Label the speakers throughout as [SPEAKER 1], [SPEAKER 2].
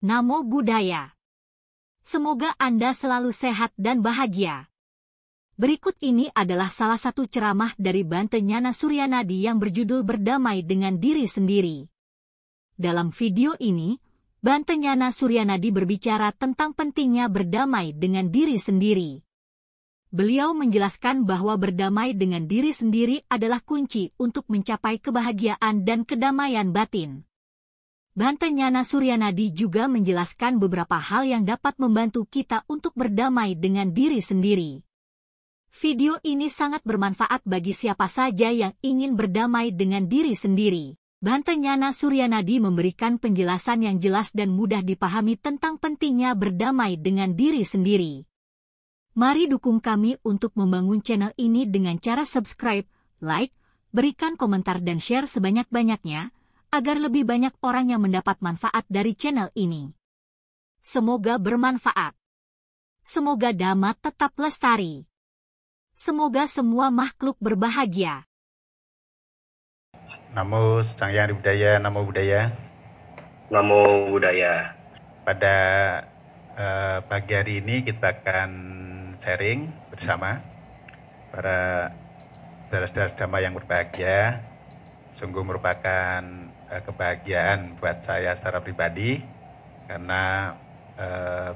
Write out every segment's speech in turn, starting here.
[SPEAKER 1] Namo Buddhaya. Semoga Anda selalu sehat dan bahagia. Berikut ini adalah salah satu ceramah dari Bhante Nyana Suryanadi yang berjudul Berdamai dengan Diri Sendiri. Dalam video ini, Bhante Nyana Suryanadi berbicara tentang pentingnya berdamai dengan diri sendiri. Beliau menjelaskan bahwa berdamai dengan diri sendiri adalah kunci untuk mencapai kebahagiaan dan kedamaian batin. Bhante Nyana Suryanadi juga menjelaskan beberapa hal yang dapat membantu kita untuk berdamai dengan diri sendiri. Video ini sangat bermanfaat bagi siapa saja yang ingin berdamai dengan diri sendiri. Bhante Nyana Suryanadi memberikan penjelasan yang jelas dan mudah dipahami tentang pentingnya berdamai dengan diri sendiri. Mari dukung kami untuk membangun channel ini dengan cara subscribe, like, berikan komentar dan share sebanyak-banyaknya, agar lebih banyak orang yang mendapat manfaat dari channel ini. Semoga bermanfaat. Semoga Dhamma tetap lestari. Semoga semua makhluk berbahagia.
[SPEAKER 2] Namo Sang Hyang Buddhaya, Namo Buddhaya.
[SPEAKER 3] Namo Buddhaya.
[SPEAKER 2] Pada pagi hari ini kita akan sharing bersama para saudara-saudara Dhamma yang berbahagia. Sungguh merupakan kebahagiaan buat saya secara pribadi karena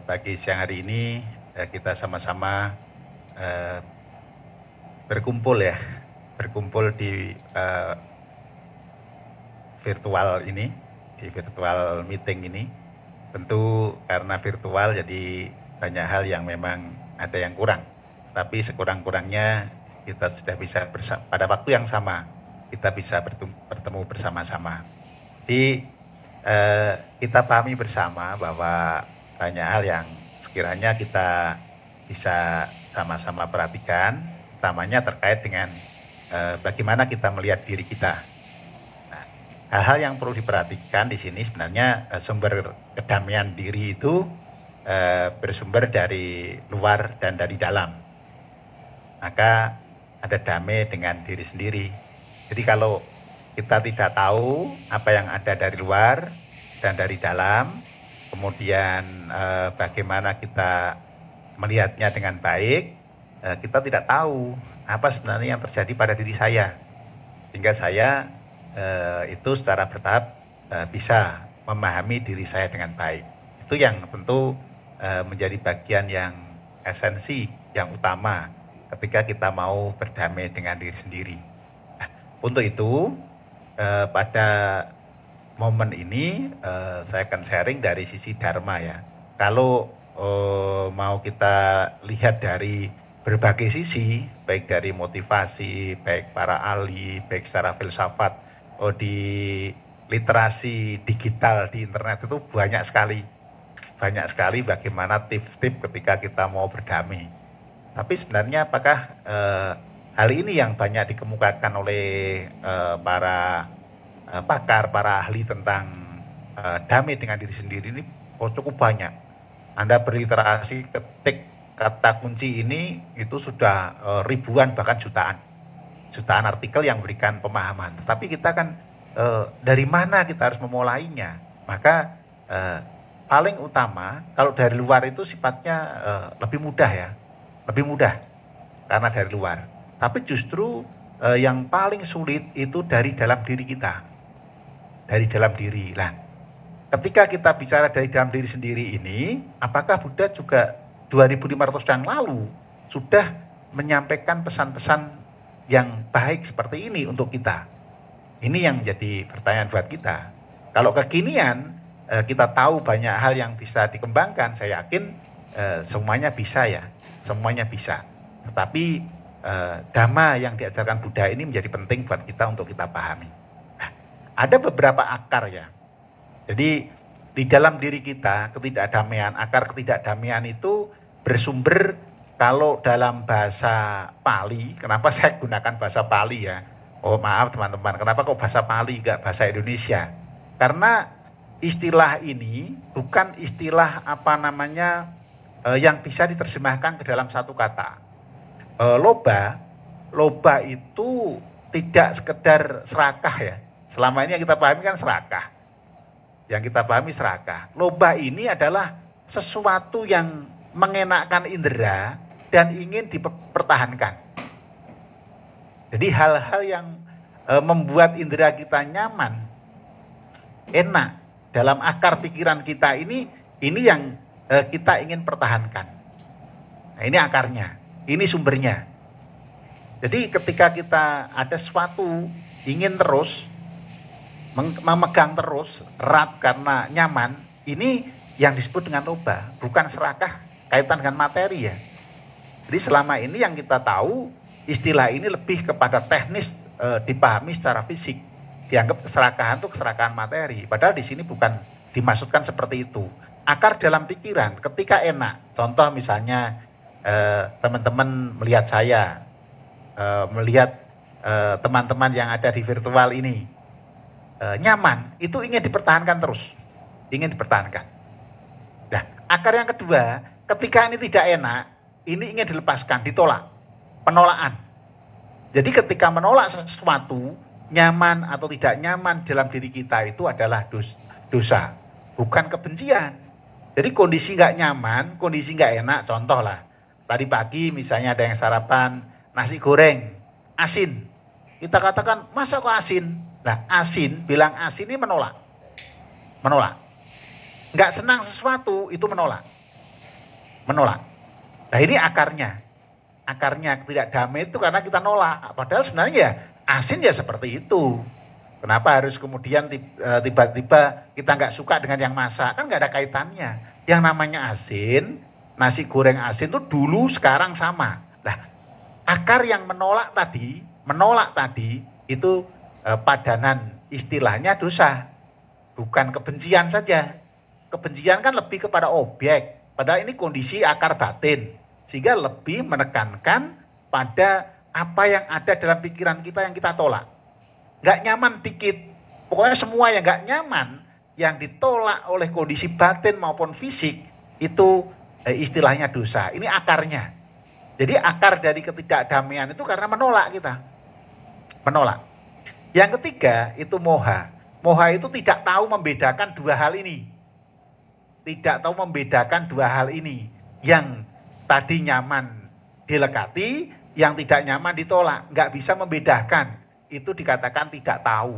[SPEAKER 2] pagi siang hari ini kita sama-sama berkumpul di virtual ini, di virtual meeting ini. Tentu karena virtual jadi banyak hal yang memang ada yang kurang, tapi sekurang-kurangnya kita sudah bisa pada waktu yang sama kita bisa bertemu bersama-sama. Jadi kita pahami bersama bahwa banyak hal yang sekiranya kita bisa sama-sama perhatikan, utamanya terkait dengan bagaimana kita melihat diri kita. Nah, hal-hal yang perlu diperhatikan di sini sebenarnya sumber kedamaian diri itu bersumber dari luar dan dari dalam. Maka ada damai dengan diri sendiri. Jadi kalau kita tidak tahu apa yang ada dari luar dan dari dalam, kemudian bagaimana kita melihatnya dengan baik, kita tidak tahu apa sebenarnya yang terjadi pada diri saya. Sehingga saya itu secara bertahap bisa memahami diri saya dengan baik. Itu yang tentu menjadi bagian yang esensi, yang utama ketika kita mau berdamai dengan diri sendiri. Untuk itu, pada momen ini saya akan sharing dari sisi Dharma ya. Kalau mau kita lihat dari berbagai sisi, baik dari motivasi, baik para ahli, baik secara filsafat, di literasi digital di internet itu banyak sekali. Banyak sekali bagaimana tips-tips ketika kita mau berdamai. Tapi sebenarnya apakah hal ini yang banyak dikemukakan oleh para pakar, para ahli tentang damai dengan diri sendiri ini cukup banyak. Anda berliterasi, ketik kata kunci ini itu sudah ribuan bahkan jutaan artikel yang memberikan pemahaman. Tetapi kita kan dari mana kita harus memulainya? Maka paling utama kalau dari luar itu sifatnya lebih mudah ya, lebih mudah karena dari luar. Tapi justru yang paling sulit itu dari dalam diri kita. Dari dalam diri. Nah, ketika kita bicara dari dalam diri sendiri ini, apakah Buddha juga 2500 tahun lalu sudah menyampaikan pesan-pesan yang baik seperti ini untuk kita? Ini yang jadi pertanyaan buat kita. Kalau kekinian kita tahu banyak hal yang bisa dikembangkan, saya yakin semuanya bisa ya. Semuanya bisa. Tetapi Dhamma yang diajarkan Buddha ini menjadi penting buat kita untuk kita pahami. Nah, ada beberapa akar ya. Jadi di dalam diri kita ketidakdamaian, akar ketidakdamaian itu bersumber kalau dalam bahasa Pali. Kenapa saya gunakan bahasa Pali ya? Oh maaf teman-teman, kenapa kok bahasa Pali enggak bahasa Indonesia? Karena istilah ini bukan istilah yang bisa diterjemahkan ke dalam satu kata. Loba itu tidak sekedar serakah ya. Selama ini yang kita pahami kan serakah. Yang kita pahami serakah. Loba ini adalah sesuatu yang mengenakkan indera dan ingin dipertahankan. Jadi hal-hal yang membuat indera kita nyaman, enak dalam akar pikiran kita ini yang kita ingin pertahankan. Nah, ini akarnya, ini sumbernya. Jadi ketika kita ada sesuatu ingin terus memegang terus erat karena nyaman, ini yang disebut dengan loba, bukan serakah kaitan dengan materi ya. Jadi selama ini yang kita tahu istilah ini lebih kepada teknis, dipahami secara fisik. Dianggap keserakahan itu keserakahan materi. Padahal di sini bukan dimaksudkan seperti itu. Akar dalam pikiran ketika enak. Contoh misalnya teman-teman melihat saya, melihat teman-teman yang ada di virtual ini nyaman, itu ingin dipertahankan terus. Ingin dipertahankan. Nah, akar yang kedua, ketika ini tidak enak, ini ingin dilepaskan, ditolak. Penolakan. Jadi ketika menolak sesuatu, nyaman atau tidak nyaman dalam diri kita itu adalah dosa, bukan kebencian. Jadi kondisi nggak nyaman, kondisi nggak enak, contoh lah. Tadi pagi misalnya ada yang sarapan nasi goreng, asin. Kita katakan, masa kok asin? Nah, asin, bilang asin ini menolak. Menolak. Nggak senang sesuatu, itu menolak. Menolak. Nah ini akarnya. Akarnya tidak damai itu karena kita nolak. Padahal sebenarnya ya asin ya seperti itu. Kenapa harus kemudian tiba-tiba kita nggak suka dengan yang masak? Kan nggak ada kaitannya. Yang namanya asin, nasi goreng asin itu dulu sekarang sama. Nah, akar yang menolak tadi itu padanan istilahnya dosa. Bukan kebencian saja. Kebencian kan lebih kepada objek. Padahal ini kondisi akar batin. Sehingga lebih menekankan pada apa yang ada dalam pikiran kita yang kita tolak. Nggak nyaman dikit. Pokoknya semua yang nggak nyaman, yang ditolak oleh kondisi batin maupun fisik, itu istilahnya dosa. Ini akarnya. Jadi akar dari ketidakdamaian itu karena menolak kita. Menolak. Yang ketiga itu moha. Moha itu tidak tahu membedakan dua hal ini. Tidak tahu membedakan dua hal ini. Yang tadi nyaman dilekati, yang tidak nyaman ditolak. Nggak bisa membedakan. Itu dikatakan tidak tahu.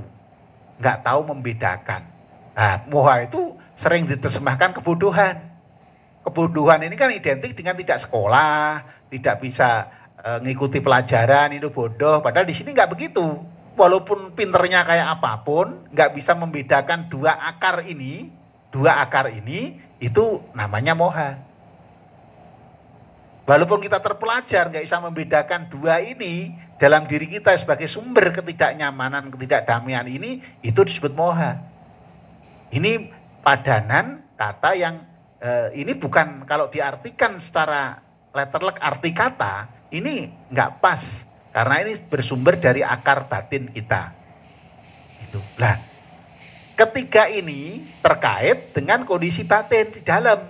[SPEAKER 2] Nggak tahu membedakan. Nah, moha itu sering diterjemahkan kebodohan. Kebodohan ini kan identik dengan tidak sekolah, tidak bisa ngikuti pelajaran, itu bodoh. Padahal di sini nggak begitu. Walaupun pinternya kayak apapun, nggak bisa membedakan dua akar ini, itu namanya moha. Walaupun kita terpelajar, nggak bisa membedakan dua ini dalam diri kita sebagai sumber ketidaknyamanan, ketidakdamaian ini, itu disebut moha. Ini padanan kata yang ini bukan kalau diartikan secara letterlek arti kata, ini nggak pas. Karena ini bersumber dari akar batin kita. Itu. Nah, ketiga ini terkait dengan kondisi batin di dalam.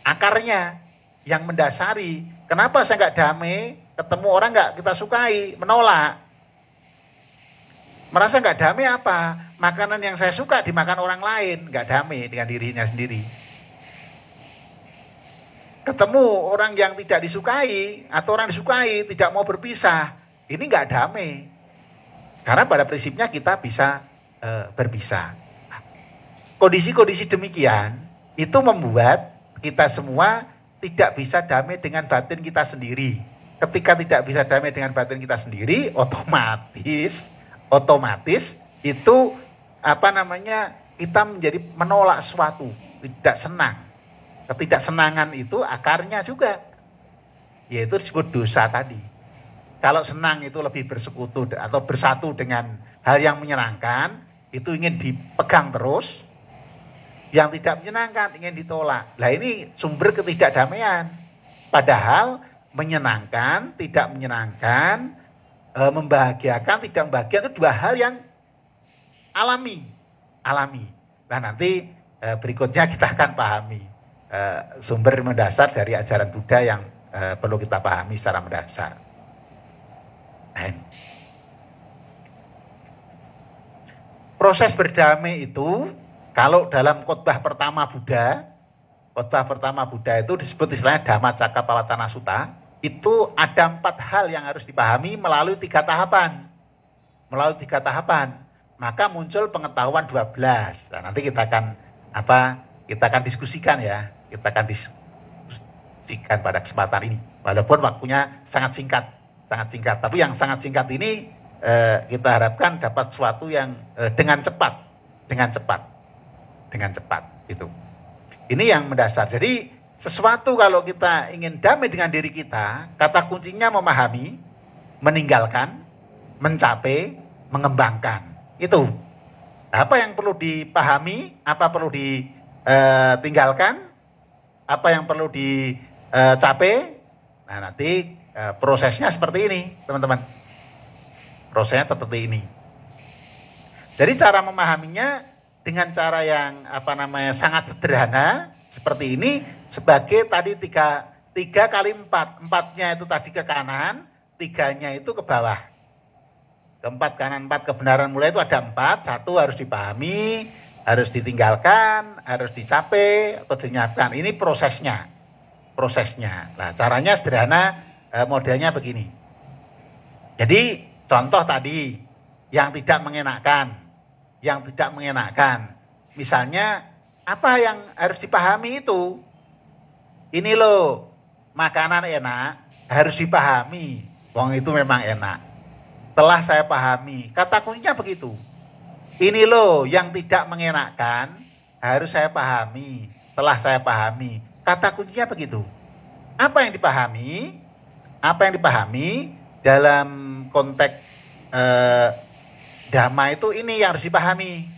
[SPEAKER 2] Akarnya yang mendasari. Kenapa saya nggak damai? Ketemu orang nggak kita sukai, menolak. Merasa nggak damai apa? Makanan yang saya suka dimakan orang lain, nggak damai dengan dirinya sendiri. Ketemu orang yang tidak disukai atau orang disukai tidak mau berpisah, ini nggak damai. Karena pada prinsipnya kita bisa berpisah. Kondisi-kondisi demikian itu membuat kita semua tidak bisa damai dengan batin kita sendiri. Ketika tidak bisa damai dengan batin kita sendiri, otomatis itu kita menjadi menolak sesuatu, tidak senang. Ketidaksenangan itu akarnya juga, yaitu disebut dosa tadi. Kalau senang itu lebih bersekutu atau bersatu dengan hal yang menyenangkan, itu ingin dipegang terus. Yang tidak menyenangkan ingin ditolak. Nah ini sumber ketidakdamaian. Padahal menyenangkan, tidak menyenangkan, membahagiakan, tidak membahagiakan itu dua hal yang alami. Nah nanti berikutnya kita akan pahami sumber mendasar dari ajaran Buddha yang perlu kita pahami secara mendasar. Proses berdamai itu Kalau dalam khotbah pertama Buddha itu disebut istilahnya Dhammacakkappavattana Sutta, itu ada 4 hal yang harus dipahami melalui 3 tahapan. Maka muncul pengetahuan 12. Nah, nanti kita akan diskusikan ya. Kita akan diskusikan pada kesempatan ini. Walaupun waktunya sangat singkat. Tapi yang sangat singkat ini kita harapkan dapat sesuatu yang dengan cepat itu. Ini yang mendasar. Jadi sesuatu kalau kita ingin damai dengan diri kita, kata kuncinya memahami, meninggalkan, mencapai, mengembangkan. Itu. Apa yang perlu dipahami, apa perlu ditinggalkan, apa yang perlu dicapai. Nah, nanti prosesnya seperti ini, teman-teman. Prosesnya seperti ini. Jadi cara memahaminya dengan cara yang sangat sederhana seperti ini, sebagai tadi 3 kali 4. 4-nya itu tadi ke kanan, 3-nya itu ke bawah. Keempat kanan 4 kebenaran mulai itu ada 4. 1 harus dipahami, harus ditinggalkan, harus dicapai atau dinyatakan. Ini prosesnya. Nah, caranya sederhana, modelnya begini. Jadi contoh tadi yang tidak mengenakan. Misalnya apa yang harus dipahami itu? Ini loh, makanan enak harus dipahami. Wong itu memang enak. Telah saya pahami. Kata kuncinya begitu. Ini loh yang tidak mengenakan harus saya pahami. Telah saya pahami. Kata kuncinya begitu. Apa yang dipahami? Dalam konteks Dhamma itu ini yang harus dipahami.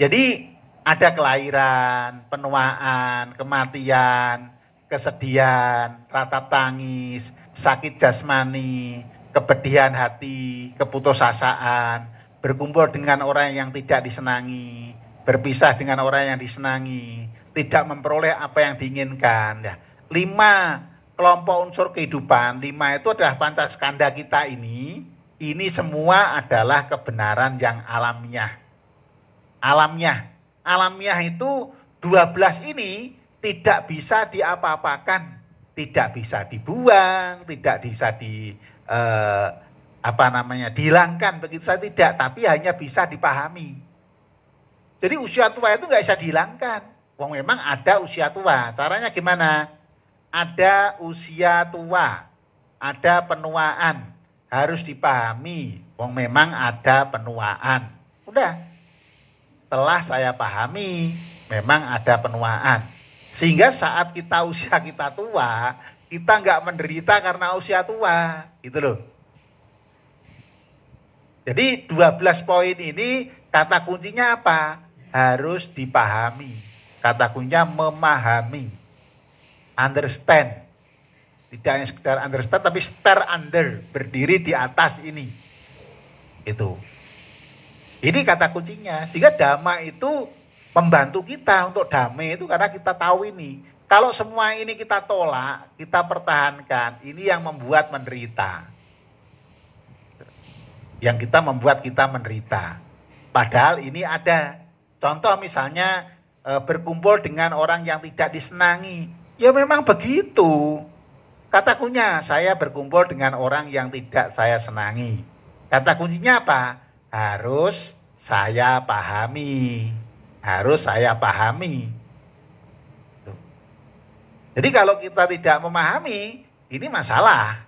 [SPEAKER 2] Jadi ada kelahiran, penuaan, kematian, kesedihan, ratap tangis, sakit jasmani, kepedihan hati, keputusasaan, berkumpul dengan orang yang tidak disenangi, berpisah dengan orang yang disenangi, tidak memperoleh apa yang diinginkan. Ya, 5 kelompok unsur kehidupan, 5 itu adalah pancaskanda kita ini semua adalah kebenaran yang alamiah. Alamiah itu 12 ini tidak bisa diapa-apakan, tidak bisa dibuang, tidak bisa dihilangkan begitu saja tidak, tapi hanya bisa dipahami. Jadi usia tua itu nggak bisa dihilangkan. Wong memang ada usia tua. Caranya gimana? Ada usia tua, ada penuaan, harus dipahami. Wong memang ada penuaan. Udah. Telah saya pahami, memang ada penuaan. Sehingga saat usia kita tua, kita nggak menderita karena usia tua, gitu loh. Jadi 12 poin ini kata kuncinya apa? Harus dipahami. Kata kuncinya memahami. Understand. Tidak hanya sekedar understand, tapi stare under. Berdiri di atas ini. Itu. Ini kata kuncinya. Sehingga Dhamma itu membantu kita untuk damai itu karena kita tahu ini. Kalau semua ini kita tolak, kita pertahankan, ini yang membuat menderita. Yang kita membuat kita menderita. Padahal ini ada. Contoh misalnya berkumpul dengan orang yang tidak disenangi. Ya memang begitu. Kata kuncinya, saya berkumpul dengan orang yang tidak saya senangi. Kata kuncinya apa? Harus saya pahami. Jadi kalau kita tidak memahami, ini masalah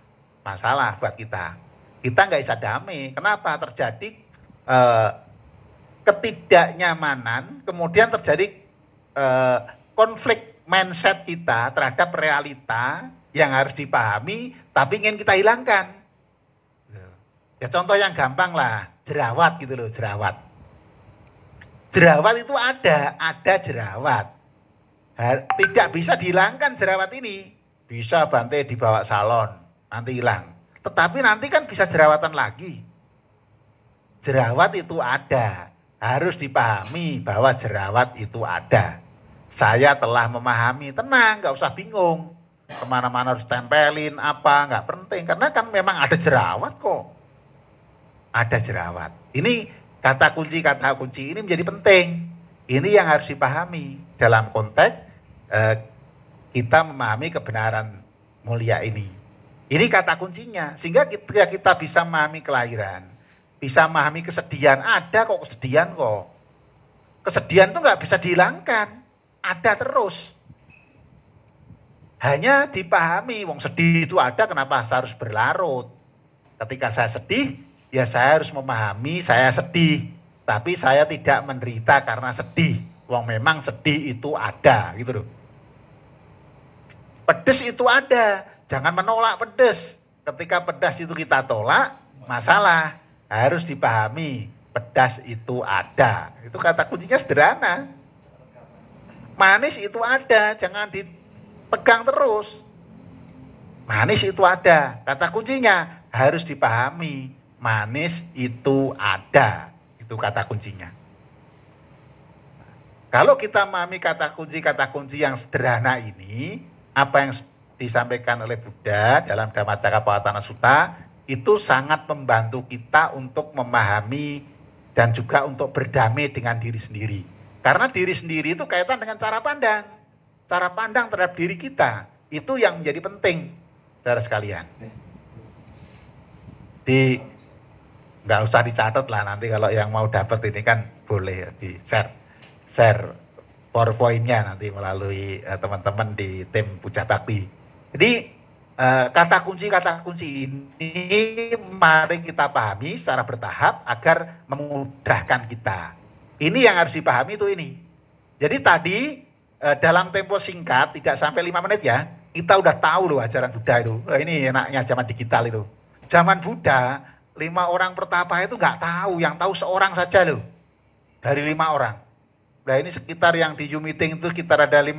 [SPEAKER 2] buat kita. Kita nggak bisa damai. Kenapa? Terjadi ketidaknyamanan, kemudian terjadi konflik mindset kita terhadap realita yang harus dipahami, tapi ingin kita hilangkan. Ya contoh yang gampang lah, jerawat gitu loh, jerawat. Jerawat itu ada jerawat. Tidak bisa dihilangkan jerawat ini. Bisa Bante dibawa salon, nanti hilang. Tetapi nanti kan bisa jerawatan lagi. Jerawat itu ada. Harus dipahami bahwa jerawat itu ada. Saya telah memahami, tenang, nggak usah bingung. Kemana-mana harus tempelin apa, nggak penting. Karena kan memang ada jerawat kok. ada jerawat. Ini kata kunci ini menjadi penting. Ini yang harus dipahami dalam konteks kita memahami kebenaran mulia ini. Ini kata kuncinya. Sehingga ketika kita bisa memahami kelahiran, bisa memahami kesedihan, ada kok kesedihan kok. Kesedihan itu nggak bisa dihilangkan, ada terus. Hanya dipahami, wong sedih itu ada, kenapa saya harus berlarut? Ketika saya sedih, ya saya harus memahami saya sedih. Tapi saya tidak menderita karena sedih. Wong memang sedih itu ada, gitu loh. Pedes itu ada, jangan menolak pedes. Ketika pedas itu kita tolak, masalah. Harus dipahami, pedas itu ada. Itu kata kuncinya sederhana. Manis itu ada, jangan dipegang terus. Manis itu ada, kata kuncinya harus dipahami. Manis itu ada, itu kata kuncinya. Kalau kita memahami kata kunci yang sederhana ini, apa yang disampaikan oleh Buddha dalam Dhammacakkappavattana Sutta, itu sangat membantu kita untuk memahami dan juga untuk berdamai dengan diri sendiri. Karena diri sendiri itu kaitan dengan cara pandang. Cara pandang terhadap diri kita, itu yang menjadi penting, saudara sekalian. Nggak usah dicatat lah, nanti kalau yang mau dapat ini kan boleh di share PowerPoint-nya nanti melalui teman-teman di tim Puja Bakti. Jadi kata kunci ini mari kita pahami secara bertahap agar memudahkan kita. Ini yang harus dipahami itu ini. Jadi tadi dalam tempo singkat, tidak sampai 5 menit ya, kita udah tahu loh ajaran Buddha itu. Ini enaknya zaman digital itu. Zaman Buddha, 5 orang pertapa itu nggak tahu, yang tahu seorang saja loh. Dari 5 orang. Nah ini sekitar yang di Zoom meeting itu sekitar ada 50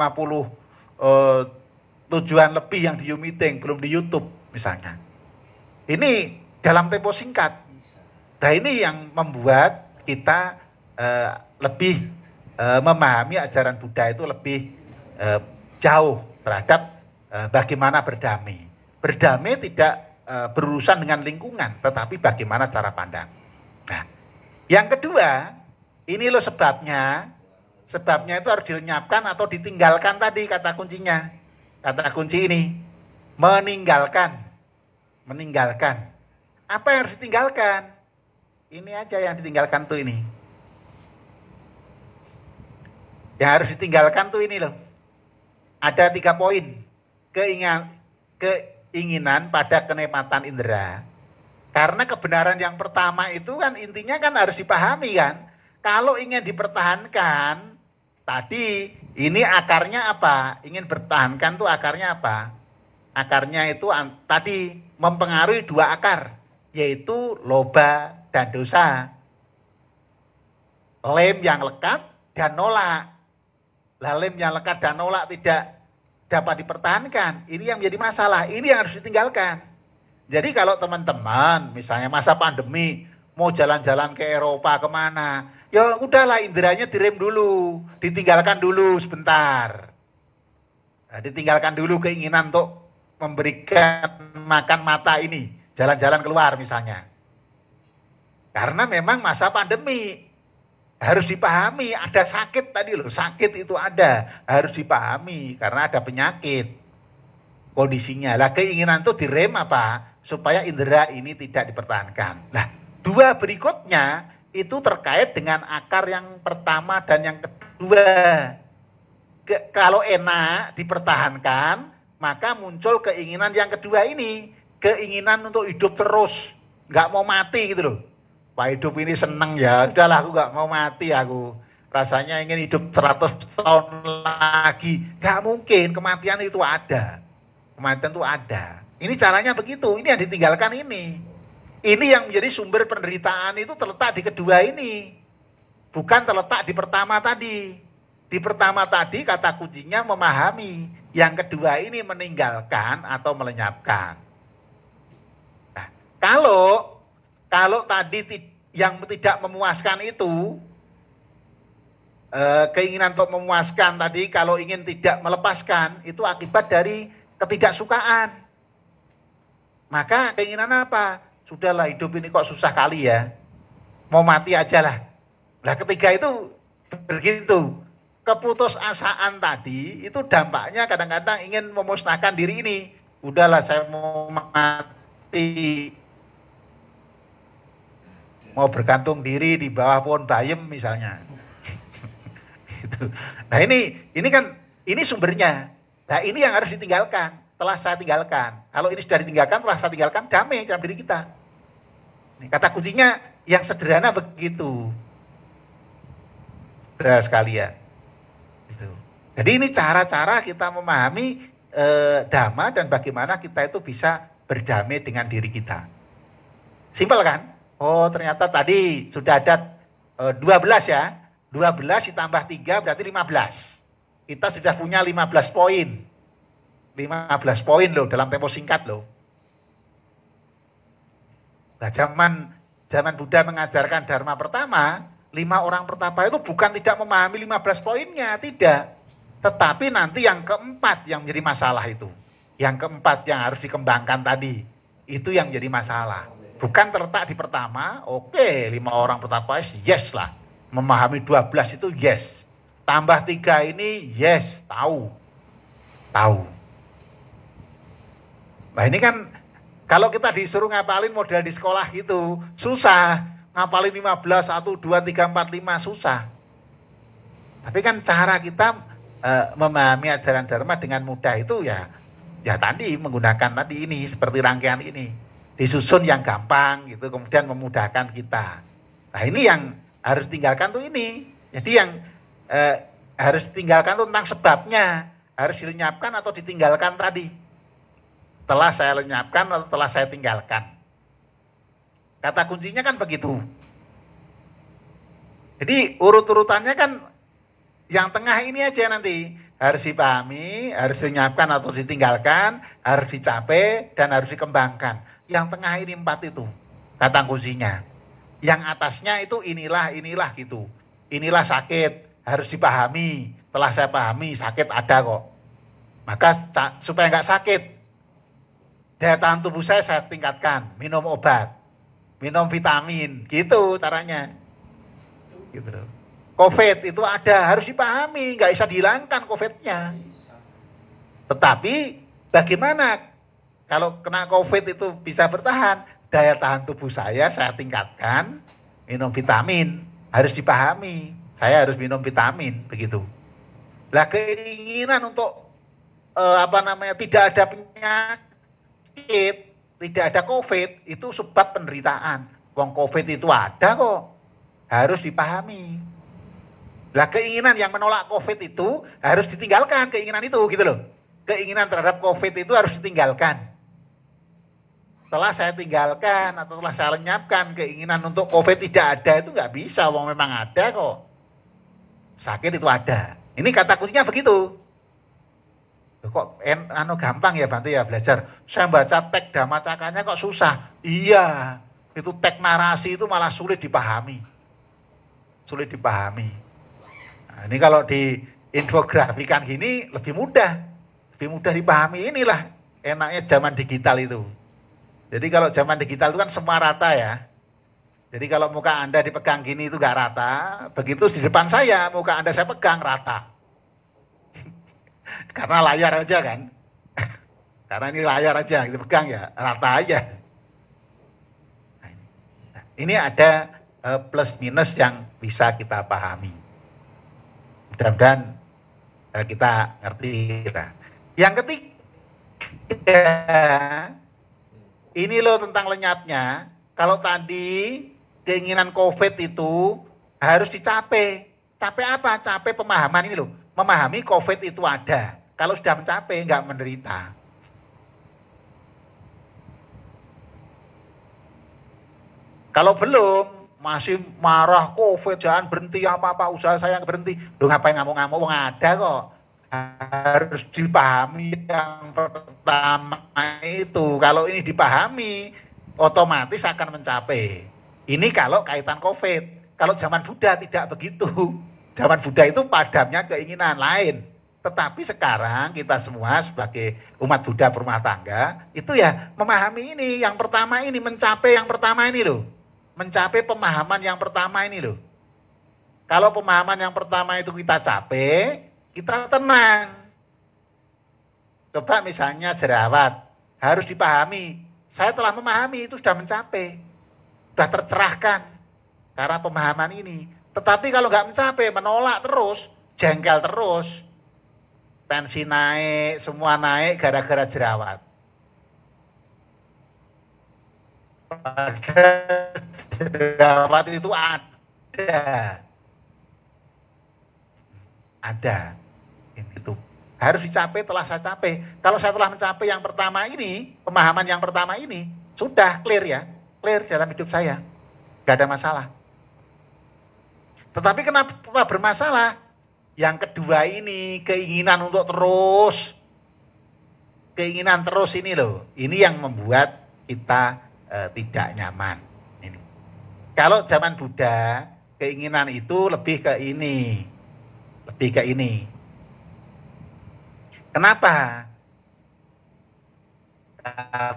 [SPEAKER 2] tujuan lebih yang di Zoom meeting, belum di YouTube misalnya. Ini dalam tempo singkat. Nah ini yang membuat kita lebih memahami ajaran Buddha itu lebih jauh terhadap bagaimana berdamai. Berdamai tidak berurusan dengan lingkungan, tetapi bagaimana cara pandang. Nah, yang kedua, ini loh sebabnya. Sebabnya itu harus dilenyapkan atau ditinggalkan tadi kata kuncinya. Kata kunci ini, meninggalkan. Meninggalkan. Apa yang harus ditinggalkan? Ini aja yang ditinggalkan tuh ini. Yang harus ditinggalkan tuh ini loh. Ada 3 poin. Keinginan pada kenikmatan indera. Karena kebenaran yang pertama itu kan intinya kan harus dipahami kan. Kalau ingin dipertahankan, tadi ini akarnya apa? Ingin bertahankan tuh akarnya apa? Akarnya itu tadi mempengaruhi 2 akar. Yaitu loba dan dosa. Lem yang lekat dan nolak. Lem yang lekat dan nolak tidak dapat dipertahankan. Ini yang menjadi masalah. Ini yang harus ditinggalkan. Jadi kalau teman-teman misalnya masa pandemi mau jalan-jalan ke Eropa kemana, ya udahlah inderanya direm dulu, ditinggalkan dulu sebentar. Nah, ditinggalkan dulu keinginan untuk memberikan makan mata ini, jalan-jalan keluar misalnya. Karena memang masa pandemi. Harus dipahami, ada sakit tadi loh, sakit itu ada, harus dipahami karena ada penyakit kondisinya. Lah keinginan itu direm apa? Supaya indera ini tidak dipertahankan. Nah, 2 berikutnya itu terkait dengan akar yang pertama dan yang kedua. Kalau enak dipertahankan, maka muncul keinginan yang kedua ini, keinginan untuk hidup terus, nggak mau mati gitu loh. Pak hidup ini seneng ya, udahlah aku gak mau mati aku. Rasanya ingin hidup 100 tahun lagi. Gak mungkin, kematian itu ada. Kematian itu ada. Ini caranya begitu, ini yang ditinggalkan ini. Ini yang menjadi sumber penderitaan itu terletak di kedua ini. Bukan terletak di pertama tadi. Di pertama tadi kata kuncinya memahami. Yang kedua ini meninggalkan atau melenyapkan. Nah, kalau tadi yang tidak memuaskan itu, keinginan untuk memuaskan tadi, kalau ingin tidak melepaskan, itu akibat dari ketidaksukaan. Maka keinginan apa? sudahlah hidup ini kok susah kali ya, mau mati aja lah. Nah ketiga itu begitu, keputusasaan tadi itu dampaknya kadang-kadang ingin memusnahkan diri ini. Udahlah saya mau mati, mau bergantung diri di bawah pohon bayam misalnya. Gitu. Nah ini kan ini sumbernya. Nah ini yang harus ditinggalkan. Telah saya tinggalkan. Kalau ini sudah ditinggalkan, telah saya tinggalkan, damai dalam diri kita. Ini kata kuncinya yang sederhana begitu. Saudara sekalian. Gitu. Jadi ini cara-cara kita memahami dhamma dan bagaimana kita itu bisa berdamai dengan diri kita. Simpel kan? Oh ternyata tadi sudah ada 12 ya. 12 ditambah 3 berarti 15. Kita sudah punya 15 poin. 15 poin loh dalam tempo singkat loh. Nah zaman Buddha mengajarkan Dharma pertama, 5 orang pertama itu bukan tidak memahami 15 poinnya, tidak. Tetapi nanti yang keempat yang menjadi masalah itu. Yang keempat yang harus dikembangkan tadi. Itu yang menjadi masalah. Bukan terletak di pertama, oke 5 orang pertama yes lah. Memahami 12 itu yes. Tambah 3 ini yes, tahu. Nah ini kan kalau kita disuruh ngapalin model di sekolah gitu, susah. Ngapalin 15, 1, 2, 3, 4, 5, susah. Tapi kan cara kita memahami ajaran Dharma dengan mudah itu ya tadi menggunakan tadi ini seperti rangkaian ini. Disusun yang gampang gitu, kemudian memudahkan kita. Nah ini yang harus tinggalkan tuh ini. Jadi yang harus ditinggalkan tuh tentang sebabnya. Harus dilenyapkan atau ditinggalkan tadi. Telah saya lenyapkan atau telah saya tinggalkan. Kata kuncinya kan begitu. Jadi urut-urutannya kan yang tengah ini aja nanti. Harus dipahami, harus dilenyapkan atau ditinggalkan, harus dicapai, dan harus dikembangkan. Yang tengah ini 4 itu. Kata kuncinya. Yang atasnya itu inilah gitu. Inilah sakit, harus dipahami. Telah saya pahami, sakit ada kok. Maka supaya nggak sakit, daya tahan tubuh saya tingkatkan, minum obat, minum vitamin, gitu caranya. Gitu. COVID itu ada, harus dipahami, nggak bisa dihilangkan COVID-nya. Tetapi bagaimana kalau kena COVID itu bisa bertahan? Daya tahan tubuh saya tingkatkan, minum vitamin, harus dipahami, saya harus minum vitamin, begitu. Lah keinginan untuk tidak ada penyakit, tidak ada COVID, itu sebab penderitaan. Wong COVID itu ada kok, harus dipahami. Lah keinginan yang menolak COVID itu harus ditinggalkan, keinginan itu gitu loh. Keinginan terhadap COVID itu harus ditinggalkan. Setelah saya tinggalkan atau setelah saya lenyapkan keinginan untuk COVID tidak ada, itu nggak bisa, wong memang ada kok. Sakit itu ada. Ini kata kuncinya begitu. Kok gampang ya Bante ya belajar. Saya baca teks Dhamma Cakanya kok susah. Iya, itu teks narasi itu malah sulit dipahami. Sulit dipahami. Nah, ini kalau di infografikan gini lebih mudah. Lebih mudah dipahami. Inilah enaknya zaman digital itu. Jadi kalau zaman digital itu kan semua rata ya. Jadi kalau muka Anda dipegang gini itu gak rata. Begitu di depan saya, muka Anda saya pegang rata. Karena layar aja kan. Karena ini layar aja, kita pegang ya, rata aja. Nah, ini ada plus minus yang bisa kita pahami. Mudah-mudahan kita ngerti. Yang ketiga, ini loh tentang lenyapnya. Kalau tadi keinginan COVID itu harus dicapai. Capai apa? Capai pemahaman ini loh. Memahami COVID itu ada. Kalau sudah mencapai, nggak menderita. Kalau belum, masih marah COVID, jangan berhenti apa-apa, usaha saya berhenti. Loh ngapain ngamuk-ngamuk, ada kok. Harus dipahami yang pertama itu. Kalau ini dipahami, otomatis akan mencapai. Ini kalau kaitan COVID. Kalau zaman Buddha tidak begitu. Zaman Buddha itu padamnya keinginan lain. Tetapi sekarang kita semua sebagai umat Buddha berumah tangga, itu ya memahami ini, yang pertama ini, mencapai yang pertama ini loh. Mencapai pemahaman yang pertama ini loh. Kalau pemahaman yang pertama itu kita capai, kita tenang. Coba misalnya jerawat, harus dipahami. Saya telah memahami, itu sudah mencapai. Sudah tercerahkan. Karena pemahaman ini. Tetapi kalau nggak mencapai, menolak terus, jengkel terus, tensi naik, semua naik gara-gara jerawat. Padahal jerawat itu ada. Itu harus dicapai, telah saya capai. Kalau saya telah mencapai yang pertama ini, pemahaman yang pertama ini, sudah clear ya, clear dalam hidup saya, gak ada masalah. Tetapi kenapa bermasalah? Yang kedua ini, keinginan untuk terus. Keinginan terus ini loh. Ini yang membuat kita tidak nyaman. Ini. Kalau zaman Buddha, keinginan itu lebih ke ini. Lebih ke ini. Kenapa?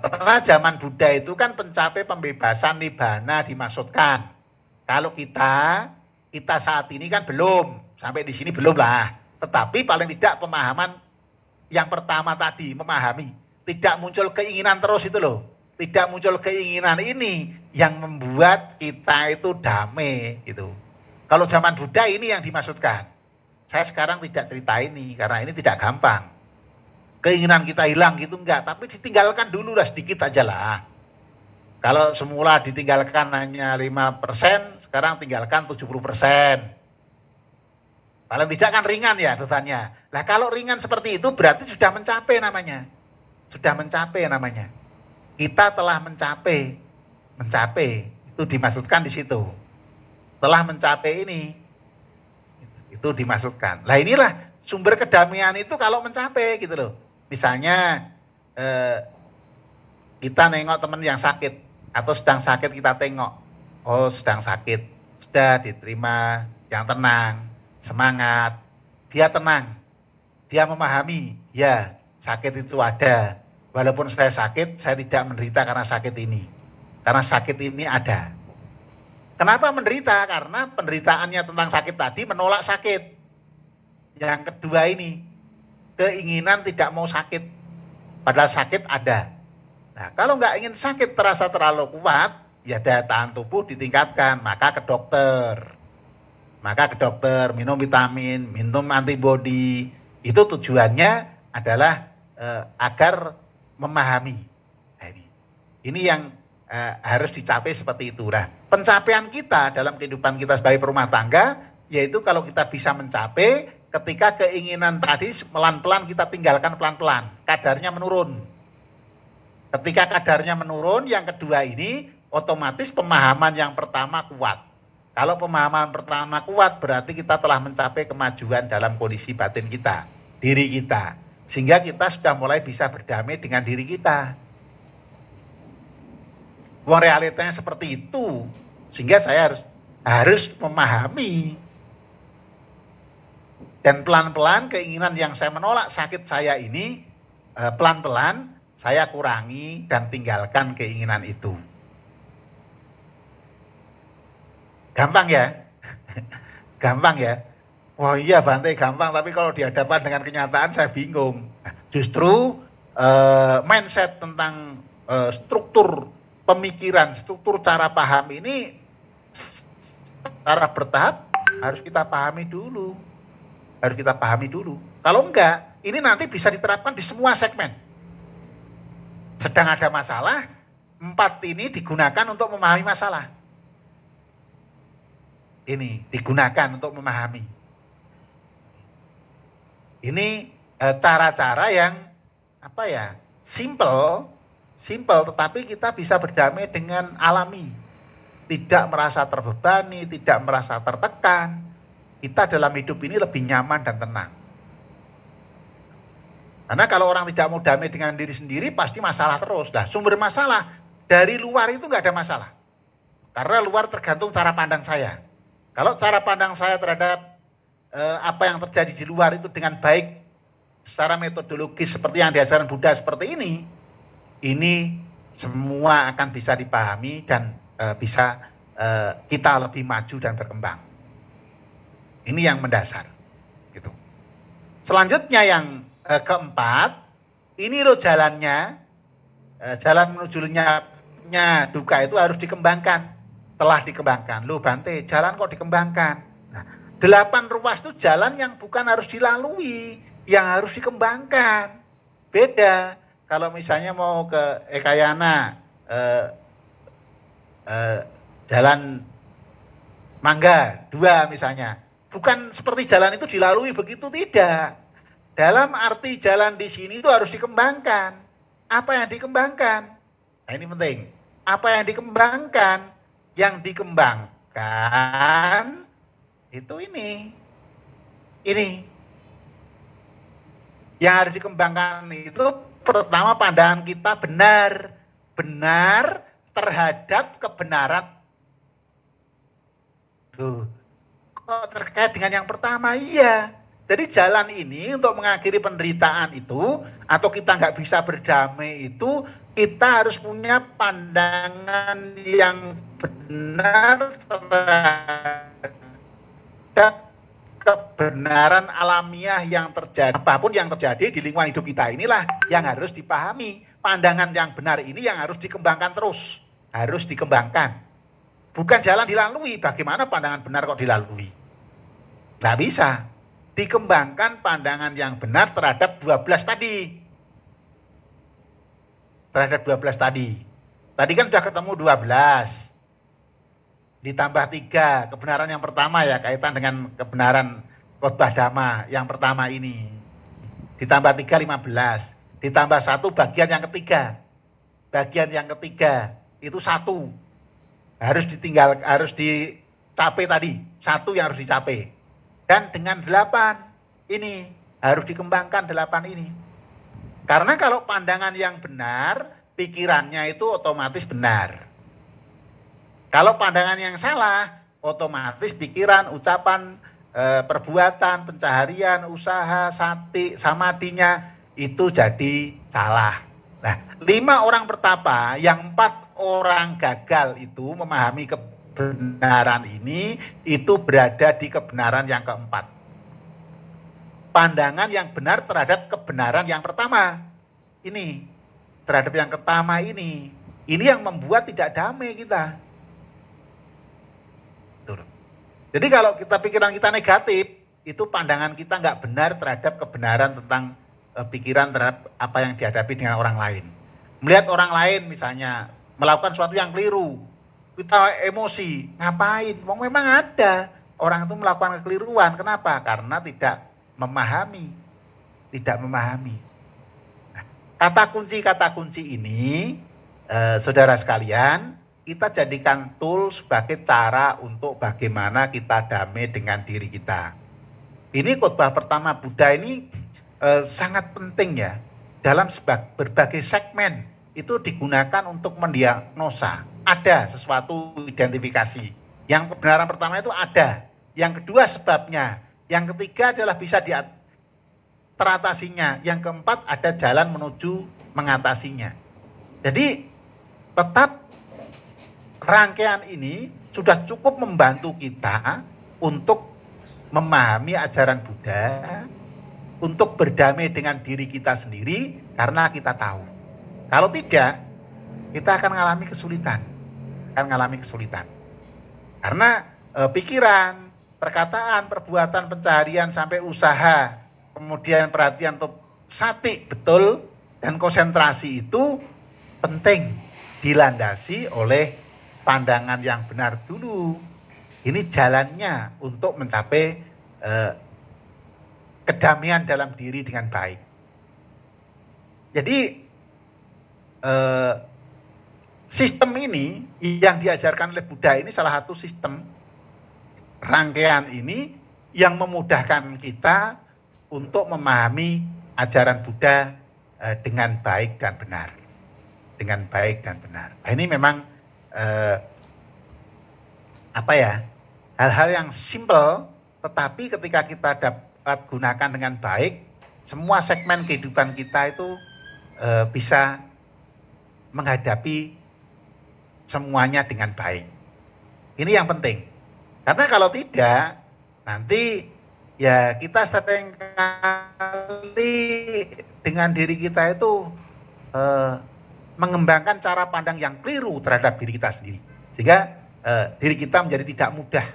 [SPEAKER 2] Karena zaman Buddha itu kan pencapai pembebasan nibbana dimaksudkan. Kalau kita saat ini kan belum. Sampai di sini belum lah. Tetapi paling tidak pemahaman yang pertama tadi, memahami. Tidak muncul keinginan terus itu loh. Tidak muncul keinginan ini yang membuat kita itu damai gitu. Kalau zaman Buddha ini yang dimaksudkan. Saya sekarang tidak cerita ini karena ini tidak gampang. Keinginan kita hilang gitu enggak. Tapi ditinggalkan dulu lah sedikit aja lah. Kalau semula ditinggalkan hanya 5%, sekarang tinggalkan 70%. Paling tidak kan ringan ya bebannya. Nah kalau ringan seperti itu berarti sudah mencapai namanya. Sudah mencapai namanya. Kita telah mencapai. Mencapai. Itu dimaksudkan di situ. Telah mencapai ini. Itu dimaksudkan. Nah inilah sumber kedamaian itu kalau mencapai gitu loh. Misalnya kita nengok teman yang sakit. Atau sedang sakit kita tengok. Oh sedang sakit. Sudah diterima. Yang tenang. Semangat, dia tenang, dia memahami, ya sakit itu ada. Walaupun saya sakit, saya tidak menderita karena sakit ini. Karena sakit ini ada. Kenapa menderita? Karena penderitaannya tentang sakit tadi menolak sakit. Yang kedua ini, keinginan tidak mau sakit. Padahal sakit ada. Nah kalau nggak ingin sakit terasa terlalu kuat, ya daya tahan tubuh ditingkatkan, maka ke dokter. Maka ke dokter, minum vitamin, minum antibodi. Itu tujuannya adalah agar memahami. Nah, ini yang harus dicapai seperti itu. Nah, pencapaian kita dalam kehidupan kita sebagai perumah tangga, yaitu kalau kita bisa mencapai ketika keinginan tadi pelan-pelan kita tinggalkan pelan-pelan. Kadarnya menurun. Ketika kadarnya menurun, yang kedua ini otomatis pemahaman yang pertama kuat. Kalau pemahaman pertama kuat, berarti kita telah mencapai kemajuan dalam kondisi batin kita, diri kita. Sehingga kita sudah mulai bisa berdamai dengan diri kita. Wong realitanya seperti itu. Sehingga saya harus memahami. Dan pelan-pelan keinginan yang saya menolak sakit saya ini, pelan-pelan saya kurangi dan tinggalkan keinginan itu. Gampang ya? Gampang ya? Wah iya Bante gampang, tapi kalau dihadapkan dengan kenyataan saya bingung. Justru mindset tentang struktur pemikiran, struktur cara paham ini secara bertahap harus kita pahami dulu. Harus kita pahami dulu. Kalau enggak, ini nanti bisa diterapkan di semua segmen. Sedang ada masalah, 4 ini digunakan untuk memahami masalah. Ini digunakan untuk memahami. Ini cara-cara yang apa ya? Simple tetapi kita bisa berdamai dengan alami. Tidak merasa terbebani, tidak merasa tertekan. Kita dalam hidup ini lebih nyaman dan tenang. Karena kalau orang tidak mau damai dengan diri sendiri pasti masalah terus. Nah, sumber masalah dari luar itu nggak ada masalah. Karena luar tergantung cara pandang saya. Kalau cara pandang saya terhadap apa yang terjadi di luar itu dengan baik, secara metodologis seperti yang diajarkan Buddha seperti ini semua akan bisa dipahami dan bisa kita lebih maju dan berkembang. Ini yang mendasar. Gitu. Selanjutnya yang keempat, ini loh jalannya, jalan menuju lenyapnya duka itu harus dikembangkan. Telah dikembangkan. Loh Bante, jalan kok dikembangkan? Nah, 8 ruas itu jalan yang bukan harus dilalui, yang harus dikembangkan. Beda. Kalau misalnya mau ke Ekayana, jalan Mangga 2 misalnya. Bukan seperti jalan itu dilalui begitu, tidak. Dalam arti jalan di sini itu harus dikembangkan. Apa yang dikembangkan? Nah, ini penting. Apa yang dikembangkan? Yang dikembangkan itu ini. Yang harus dikembangkan itu pertama pandangan kita benar terhadap kebenaran. Loh, kok terkait dengan yang pertama? Iya. Jadi jalan ini untuk mengakhiri penderitaan itu, atau kita nggak bisa berdamai itu, kita harus punya pandangan yang benar terhadap kebenaran alamiah yang terjadi. Apapun yang terjadi di lingkungan hidup kita inilah yang harus dipahami. Pandangan yang benar ini yang harus dikembangkan terus. Harus dikembangkan. Bukan jalan dilalui. Bagaimana pandangan benar kok dilalui? Nggak bisa. Dikembangkan pandangan yang benar terhadap 12 tadi. Terhadap 12 tadi. Tadi kan sudah ketemu 12. Ditambah 3. Kebenaran yang pertama ya, kaitan dengan kebenaran khotbah dhamma yang pertama ini. Ditambah 3, 15. Ditambah 1 bagian yang ketiga. Bagian yang ketiga itu 1. Harus dicapai tadi. 1 yang harus dicapai. Dan dengan 8 ini harus dikembangkan 8 ini. Karena kalau pandangan yang benar, pikirannya itu otomatis benar. Kalau pandangan yang salah, otomatis pikiran, ucapan, perbuatan, pencaharian, usaha, sati, samadinya itu jadi salah. Nah, 5 orang pertapa, yang 4 orang gagal itu memahami kebenaran ini, itu berada di kebenaran yang keempat. Pandangan yang benar terhadap kebenaran yang pertama. Ini, terhadap yang pertama ini. Ini yang membuat tidak damai kita. Jadi kalau pikiran kita negatif, itu pandangan kita nggak benar terhadap kebenaran tentang pikiran terhadap apa yang dihadapi dengan orang lain. Melihat orang lain misalnya melakukan sesuatu yang keliru, kita emosi, ngapain? Memang ada orang itu melakukan kekeliruan. Kenapa? Karena tidak memahami. Nah, kata kunci ini, saudara sekalian, kita jadikan tool sebagai cara untuk bagaimana kita damai dengan diri kita. Ini khotbah pertama Buddha ini sangat penting ya. Dalam berbagai segmen itu digunakan untuk mendiagnosa. Ada sesuatu identifikasi. Yang kebenaran pertama itu ada. Yang kedua sebabnya. Yang ketiga adalah bisa teratasinya. Yang keempat ada jalan menuju mengatasinya. Jadi tetap rangkaian ini sudah cukup membantu kita untuk memahami ajaran Buddha, untuk berdamai dengan diri kita sendiri, karena kita tahu. Kalau tidak, kita akan mengalami kesulitan. Karena pikiran, perkataan, perbuatan, pencaharian, sampai usaha, kemudian perhatian untuk sati betul, dan konsentrasi itu penting dilandasi oleh pandangan yang benar dulu. Ini jalannya untuk mencapai kedamaian dalam diri dengan baik. Jadi sistem ini yang diajarkan oleh Buddha ini salah satu sistem rangkaian ini yang memudahkan kita untuk memahami ajaran Buddha dengan baik dan benar. Nah, ini memang hal-hal yang simple, tetapi ketika kita dapat gunakan dengan baik, semua segmen kehidupan kita itu bisa menghadapi semuanya dengan baik. Ini yang penting. Karena kalau tidak, nanti ya kita seringkali dengan diri kita itu mengembangkan cara pandang yang keliru terhadap diri kita sendiri. Sehingga diri kita menjadi tidak mudah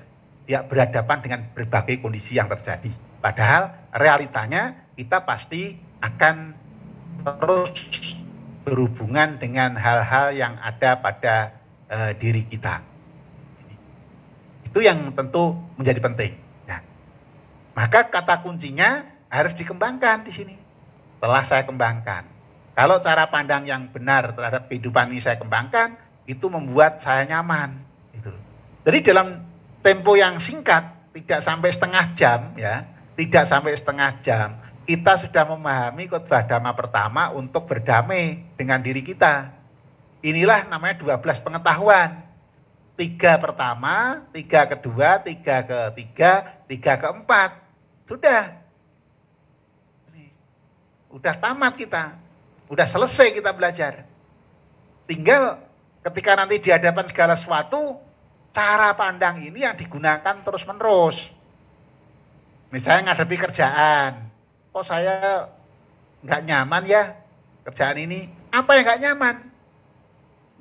[SPEAKER 2] berhadapan dengan berbagai kondisi yang terjadi. Padahal realitanya kita pasti akan terus berhubungan dengan hal-hal yang ada pada diri kita. Itu yang tentu menjadi penting. Nah, maka kata kuncinya harus dikembangkan di sini. Telah saya kembangkan. Kalau cara pandang yang benar terhadap kehidupan ini saya kembangkan, itu membuat saya nyaman. Gitu. Jadi dalam tempo yang singkat, tidak sampai setengah jam, ya, tidak sampai setengah jam, kita sudah memahami khotbah Dhamma pertama untuk berdamai dengan diri kita. Inilah namanya 12 pengetahuan. 3 pertama, 3 kedua, 3 ketiga, 3 keempat. Sudah. Udah tamat kita. Udah selesai kita belajar. Tinggal ketika nanti di hadapan segala sesuatu, cara pandang ini yang digunakan terus-menerus. Misalnya ngadepi kerjaan. Kok saya nggak nyaman ya kerjaan ini? Apa yang nggak nyaman?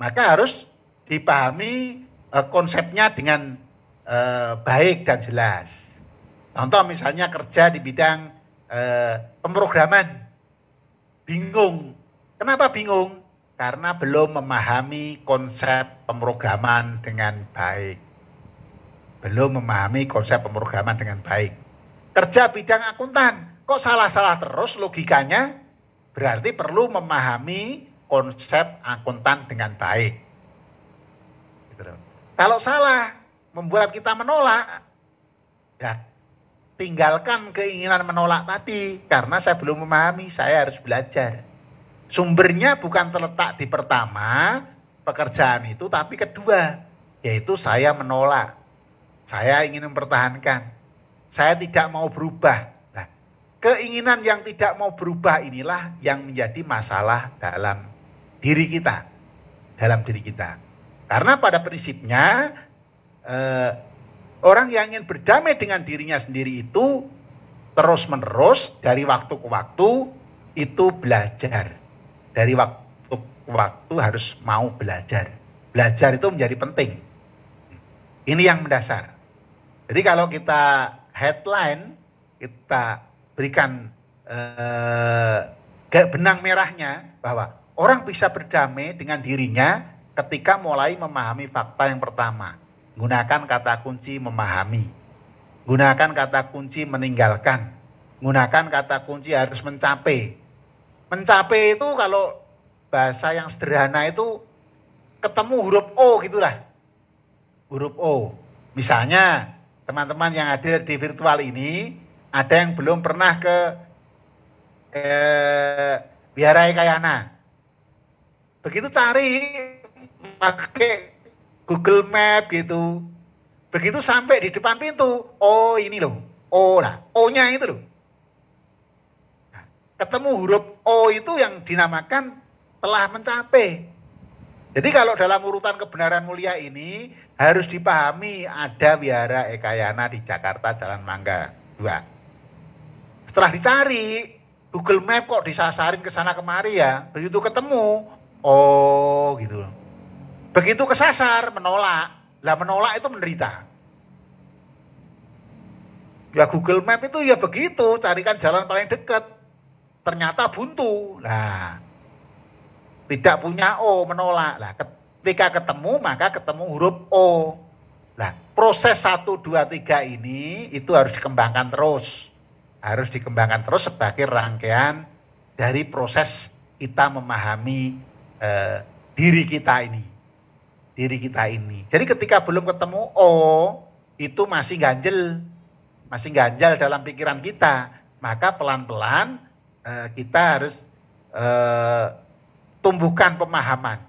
[SPEAKER 2] Maka harus dipahami konsepnya dengan baik dan jelas. Contoh misalnya kerja di bidang pemrograman. Bingung. Kenapa bingung? Karena belum memahami konsep pemrograman dengan baik. Belum memahami konsep pemrograman dengan baik. Kerja bidang akuntan. Kok salah-salah terus logikanya? Berarti perlu memahami konsep akuntan dengan baik. Gitu. Kalau salah, membuat kita menolak, ya tinggalkan keinginan menolak tadi. Karena saya belum memahami, saya harus belajar. Sumbernya bukan terletak di pertama pekerjaan itu, tapi kedua, yaitu saya menolak. Saya ingin mempertahankan. Saya tidak mau berubah. Nah, keinginan yang tidak mau berubah inilah yang menjadi masalah dalam diri kita. Dalam diri kita. Karena pada prinsipnya, orang yang ingin berdamai dengan dirinya sendiri itu terus-menerus dari waktu ke waktu itu belajar. Dari waktu ke waktu harus mau belajar. Belajar itu menjadi penting. Ini yang mendasar. Jadi kalau kita headline, kita berikan benang merahnya bahwa orang bisa berdamai dengan dirinya ketika mulai memahami fakta yang pertama. Gunakan kata kunci memahami. Gunakan kata kunci meninggalkan. Gunakan kata kunci harus mencapai. Mencapai itu kalau bahasa yang sederhana itu ketemu huruf O gitulah. Huruf O. Misalnya teman-teman yang hadir di virtual ini, ada yang belum pernah ke Wihara Ekayana. Begitu cari pakai Google Map gitu. Begitu sampai di depan pintu, oh ini loh, O lah, O-nya itu loh. Nah, ketemu huruf O itu yang dinamakan telah mencapai. Jadi kalau dalam urutan kebenaran mulia ini harus dipahami ada Wihara Ekayana di Jakarta Jalan Mangga 2. Setelah dicari Google Map kok disasarin ke sana kemari ya, begitu ketemu, oh gitu loh. Begitu kesasar menolak, lah menolak itu menderita. Ya Google Map itu ya begitu, carikan jalan paling dekat, ternyata buntu. Nah, tidak punya O, menolak. Lah, ketika ketemu, maka ketemu huruf O. Nah, proses 1, 2, 3 ini itu harus dikembangkan terus. Harus dikembangkan terus sebagai rangkaian dari proses kita memahami diri kita ini. Diri kita ini. Jadi ketika belum ketemu O, itu masih ganjel. Masih ganjal dalam pikiran kita. Maka pelan-pelan kita harus tumbuhkan pemahaman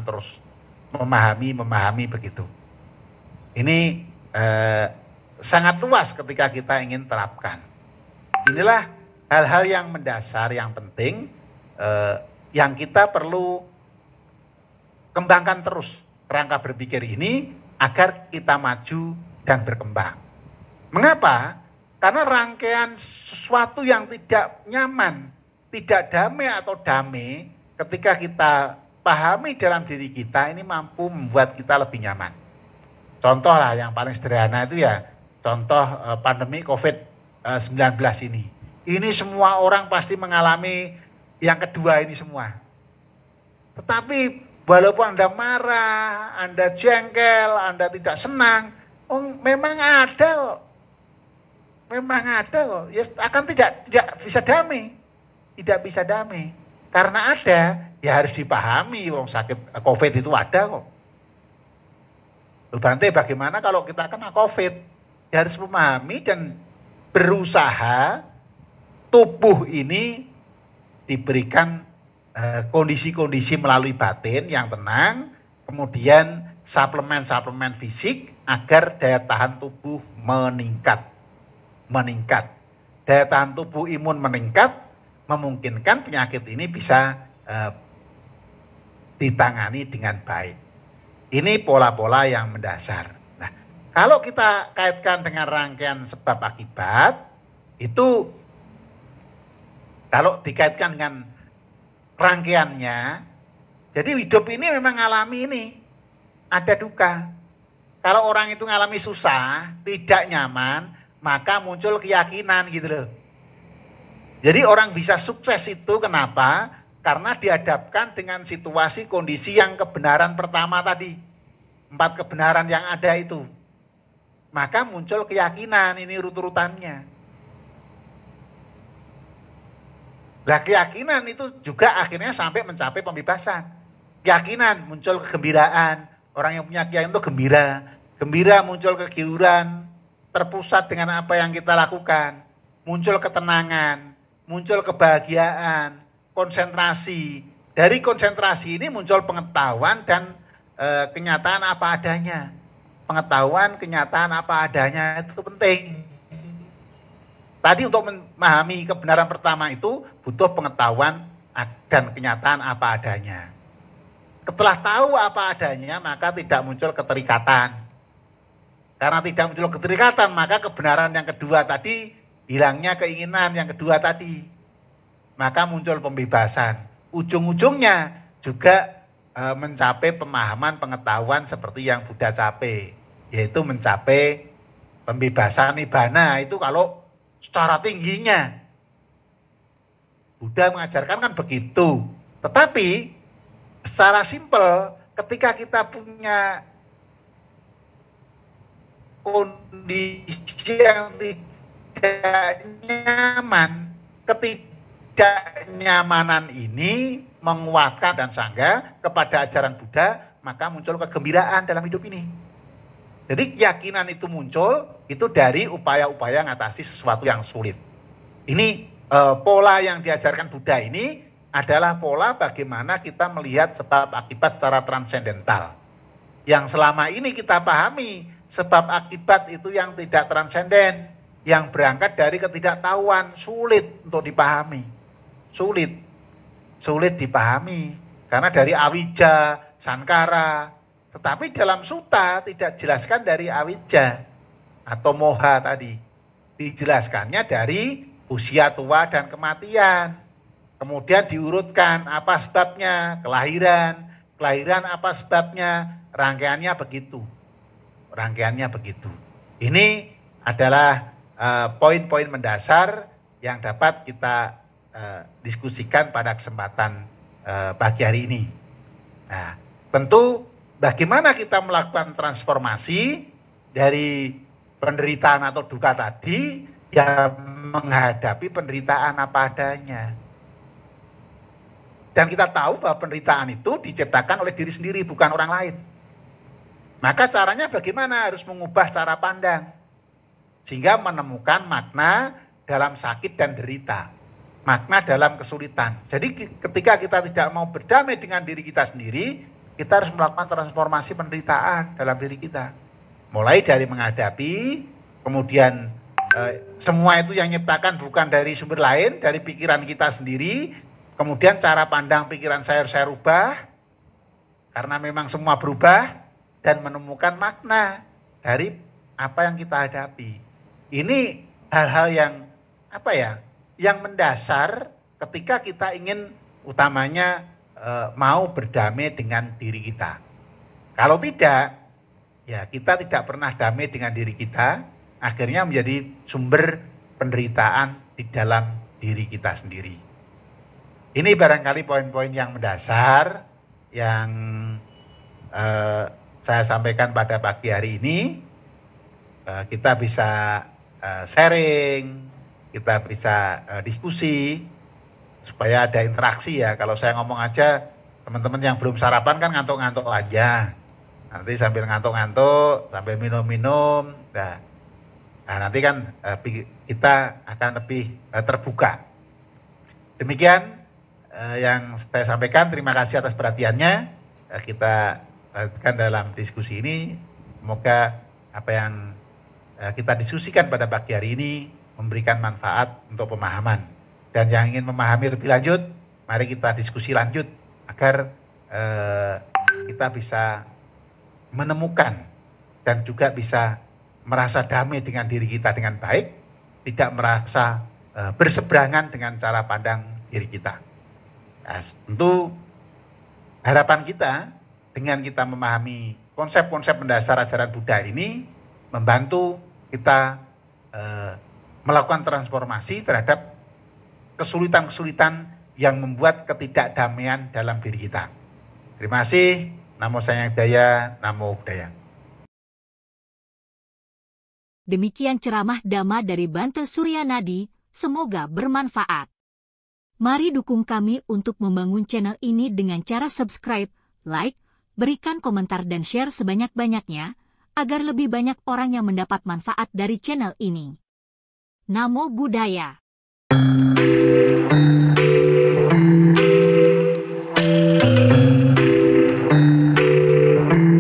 [SPEAKER 2] terus, memahami begitu. Ini sangat luas ketika kita ingin terapkan. Inilah hal-hal yang mendasar, yang penting, yang kita perlu kembangkan terus kerangka berpikir ini agar kita maju dan berkembang. Mengapa? Karena rangkaian sesuatu yang tidak nyaman, tidak damai atau damai, ketika kita pahami dalam diri kita, ini mampu membuat kita lebih nyaman. Contoh lah yang paling sederhana itu ya, contoh pandemi COVID-19 ini. Ini semua orang pasti mengalami yang kedua ini semua. Tetapi walaupun Anda marah, Anda jengkel, Anda tidak senang, memang ada kok. Memang ada kok. Ya akan tidak bisa damai. Tidak bisa damai. Karena ada, ya harus dipahami, wong sakit COVID itu ada kok. Bante, bagaimana kalau kita kena COVID? Ya harus memahami dan berusaha tubuh ini diberikan kondisi-kondisi melalui batin yang tenang, kemudian suplemen-suplemen fisik agar daya tahan tubuh meningkat. Daya tahan tubuh imun meningkat, memungkinkan penyakit ini bisa ditangani dengan baik. Ini pola-pola yang mendasar. Nah, kalau kita kaitkan dengan rangkaian sebab akibat, itu kalau dikaitkan dengan rangkaiannya, jadi hidup ini memang alami ini, ada duka. Kalau orang itu ngalami susah, tidak nyaman, maka muncul keyakinan gitu loh. Jadi orang bisa sukses itu kenapa? Karena dihadapkan dengan situasi kondisi yang kebenaran pertama tadi. 4 kebenaran yang ada itu. Maka muncul keyakinan, ini urut-urutannya. Nah, keyakinan itu juga akhirnya sampai mencapai pembebasan. Keyakinan muncul kegembiraan. Orang yang punya keyakinan itu gembira. Gembira muncul kegiuran, terpusat dengan apa yang kita lakukan. Muncul ketenangan, muncul kebahagiaan, konsentrasi. Dari konsentrasi ini muncul pengetahuan dan kenyataan apa adanya. Pengetahuan, kenyataan apa adanya itu penting. Tadi untuk memahami kebenaran pertama itu butuh pengetahuan dan kenyataan apa adanya. Setelah tahu apa adanya, maka tidak muncul keterikatan. Karena tidak muncul keterikatan, maka kebenaran yang kedua tadi, hilangnya keinginan yang kedua tadi. Maka muncul pembebasan. Ujung-ujungnya juga mencapai pemahaman pengetahuan seperti yang Buddha capai. Yaitu mencapai pembebasan nibbana. Itu kalau secara tingginya. Buddha mengajarkan kan begitu. Tetapi secara simpel ketika kita punya kondisi yang tidak nyaman, ketidaknyamanan ini menguatkan dan sangga kepada ajaran Buddha, maka muncul kegembiraan dalam hidup ini. Jadi keyakinan itu muncul, itu dari upaya-upaya mengatasi sesuatu yang sulit. Ini pola yang diajarkan Buddha ini adalah pola bagaimana kita melihat sebab akibat secara transendental. Yang selama ini kita pahami, sebab akibat itu yang tidak transenden, yang berangkat dari ketidaktahuan, sulit untuk dipahami. Sulit dipahami. Karena dari awija, sankara. Tetapi dalam sutta tidak dijelaskan dari awija atau moha tadi. Dijelaskannya dari usia tua dan kematian. Kemudian diurutkan apa sebabnya, kelahiran apa sebabnya, rangkaiannya begitu. Ini adalah poin-poin mendasar yang dapat kita diskusikan pada kesempatan pagi hari ini. Nah, tentu bagaimana kita melakukan transformasi dari penderitaan atau duka tadi yang menghadapi penderitaan apa adanya. Dan kita tahu bahwa penderitaan itu diciptakan oleh diri sendiri, bukan orang lain. Maka caranya bagaimana? Harus mengubah cara pandang. Sehingga menemukan makna dalam sakit dan derita. Makna dalam kesulitan. Jadi ketika kita tidak mau berdamai dengan diri kita sendiri, kita harus melakukan transformasi penderitaan dalam diri kita. Mulai dari menghadapi, kemudian semua itu yang nyiptakan bukan dari sumber lain, dari pikiran kita sendiri. Kemudian cara pandang pikiran saya rubah, karena memang semua berubah, dan menemukan makna dari apa yang kita hadapi. Ini hal-hal yang yang mendasar ketika kita ingin utamanya mau berdamai dengan diri kita. Kalau tidak, ya kita tidak pernah damai dengan diri kita, akhirnya menjadi sumber penderitaan di dalam diri kita sendiri. Ini barangkali poin-poin yang mendasar yang saya sampaikan pada pagi hari ini. Kita bisa sharing, kita bisa diskusi, supaya ada interaksi ya. Kalau saya ngomong aja, teman-teman yang belum sarapan kan ngantuk-ngantuk aja. Nanti sambil ngantuk-ngantuk, sambil minum-minum, nah nanti kan kita akan lebih terbuka. Demikian yang saya sampaikan. Terima kasih atas perhatiannya. Kita lanjutkan dalam diskusi ini. Semoga apa yang kita diskusikan pada pagi hari ini memberikan manfaat untuk pemahaman. Dan yang ingin memahami lebih lanjut, mari kita diskusi lanjut agar kita bisa menemukan dan juga bisa merasa damai dengan diri kita dengan baik, tidak merasa berseberangan dengan cara pandang diri kita. Nah, tentu harapan kita dengan kita memahami konsep-konsep mendasar ajaran Buddha ini membantu kita melakukan transformasi terhadap kesulitan-kesulitan yang membuat ketidakdamaian dalam diri kita. Terima kasih. Namo Sayang Daya, Namo Buddhaya.
[SPEAKER 1] Demikian ceramah Dhamma dari Bante Suryanadi, semoga bermanfaat. Mari dukung kami untuk membangun channel ini dengan cara subscribe, like, berikan komentar dan share sebanyak-banyaknya, agar lebih banyak orang yang mendapat manfaat dari channel ini. Namo Buddhaya.